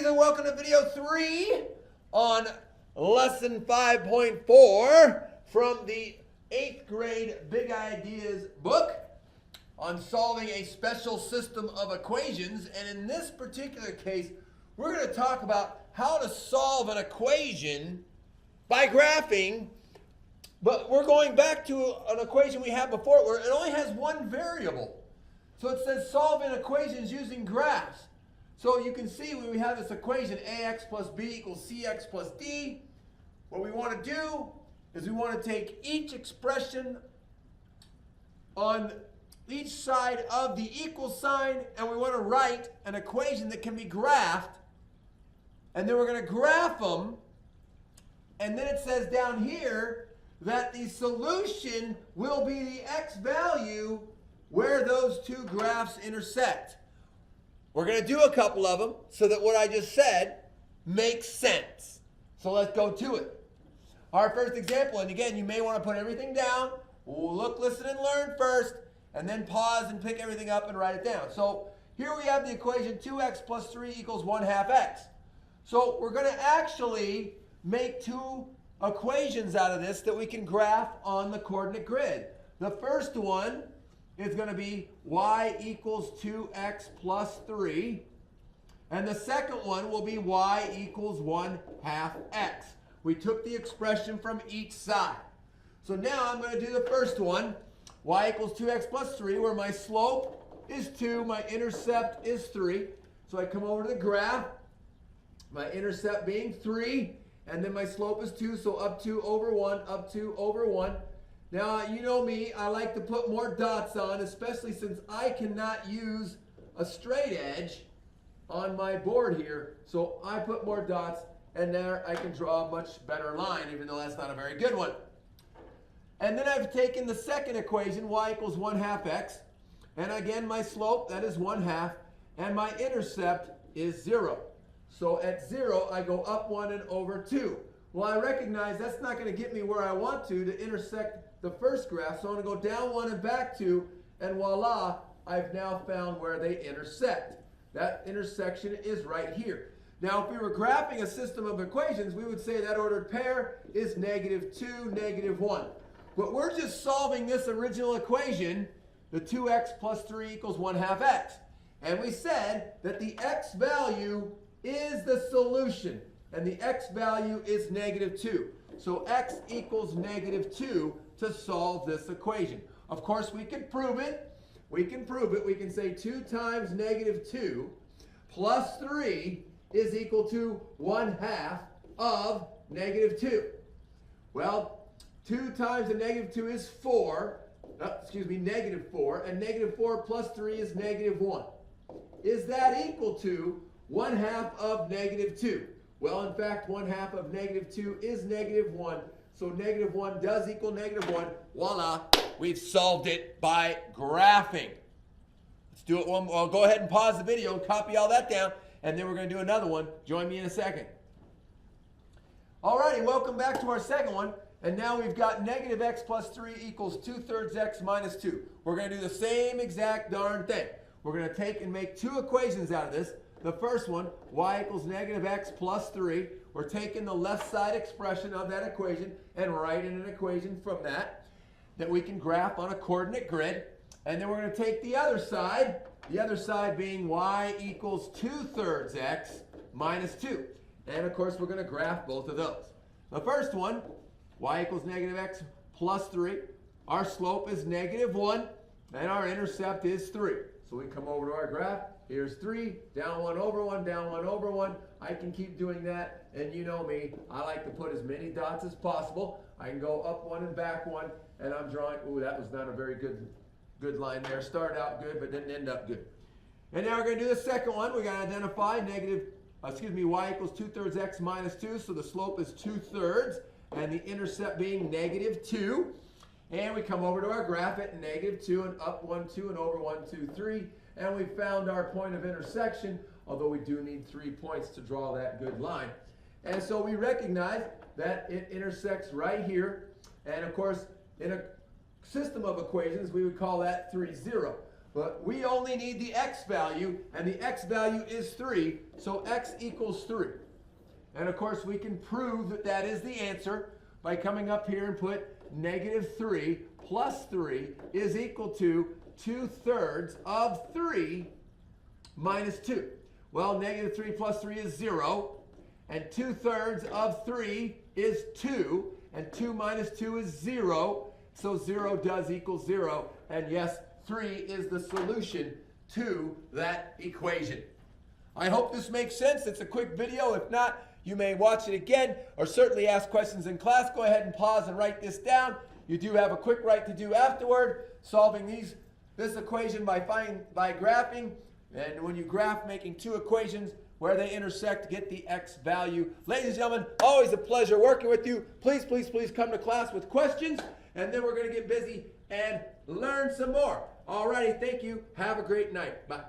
and welcome to video 3 on lesson 5.4 from the 8th grade Big Ideas book on solving a special system of equations. And in this particular case, we're going to talk about how to solve an equation by graphing, but we're going back to an equation we had before where it only has one variable. So it says solving equations using graphs. So you can see when we have this equation ax plus b equals cx plus d, what we want to do is we want to take each expression on each side of the equal sign and we want to write an equation that can be graphed, and then we're going to graph them, and then it says down here that the solution will be the x value where those two graphs intersect. We're going to do a couple of them so that what I just said makes sense. So let's go to it. Our first example, and again, you may want to put everything down. We'll look, listen, and learn first, and then pause and pick everything up and write it down. So here we have the equation 2x plus 3 equals 1/2 x. So we're going to actually make two equations out of this that we can graph on the coordinate grid. The first one is going to be y equals 2x plus 3. And the second one will be y equals 1/2 x. We took the expression from each side. So now I'm going to do the first one, y equals 2x plus 3, where my slope is 2, my intercept is 3. So I come over to the graph, my intercept being 3, and then my slope is 2, so up 2 over 1, up 2 over 1. Now, you know me, I like to put more dots on, especially since I cannot use a straight edge on my board here. So I put more dots, and there I can draw a much better line, even though that's not a very good one. And then I've taken the second equation, y equals 1/2 x, and again my slope, that is 1/2, and my intercept is 0. So at 0, I go up 1 and over 2. Well, I recognize that's not going to get me where I want to intersect the first graph, so I'm going to go down 1 and back 2, and voila, I've now found where they intersect. That intersection is right here. Now, if we were graphing a system of equations, we would say that ordered pair is -2, -1. But we're just solving this original equation, the 2x plus 3 equals 1/2 x. And we said that the x value is the solution, and the x value is -2. So x equals -2 to solve this equation. Of course, we can prove it. We can prove it. We can say 2 times -2 plus 3 is equal to 1/2 of -2. Well, 2 times the -2 is 4. -4. And -4 plus 3 is -1. Is that equal to 1/2 of -2? Well, in fact, 1/2 of -2 is -1. So -1 does equal -1. Voila, we've solved it by graphing. Let's do it one more. I'll go ahead and pause the video and copy all that down, and then we're going to do another one. Join me in a second. Alrighty, welcome back to our second one. And now we've got -x plus 3 equals 2/3 x minus 2. We're going to do the same exact darn thing. We're going to take and make two equations out of this. The first one, y equals -x plus 3. We're taking the left side expression of that equation and writing an equation from that we can graph on a coordinate grid. And then we're going to take the other side being y equals 2/3 x minus 2. And of course, we're going to graph both of those. The first one, y equals -x plus 3. Our slope is -1, and our intercept is 3. So we come over to our graph. Here's 3, down 1 over 1, down 1 over 1. I can keep doing that, and you know me, I like to put as many dots as possible. I can go up 1 and back 1, and I'm drawing, ooh, that was not a very good line there. Started out good, but didn't end up good. And now we're going to do the second one. We're going to identify y equals 2/3 x minus 2, so the slope is 2/3, and the intercept being -2. And we come over to our graph at -2 and up 1, 2, and over 1, 2, 3. And we found our point of intersection, although we do need 3 points to draw that good line. And so we recognize that it intersects right here. And of course, in a system of equations, we would call that 3, 0. but we only need the x value, and the x value is 3, so x equals 3. And of course, we can prove that that is the answer by coming up here and put -3 plus 3 is equal to 2/3 of 3 minus 2. Well, -3 plus 3 is 0, and 2/3 of 3 is 2, and 2 minus 2 is 0, so 0 does equal 0, and yes, 3 is the solution to that equation. I hope this makes sense. It's a quick video. If not, you may watch it again or certainly ask questions in class. Go ahead and pause and write this down. You do have a quick right to do afterward, solving this equation by graphing. And when you graph, making two equations where they intersect, get the x value. Ladies and gentlemen, always a pleasure working with you. Please, please, please come to class with questions, and then we're going to get busy and learn some more. All righty, thank you. Have a great night. Bye.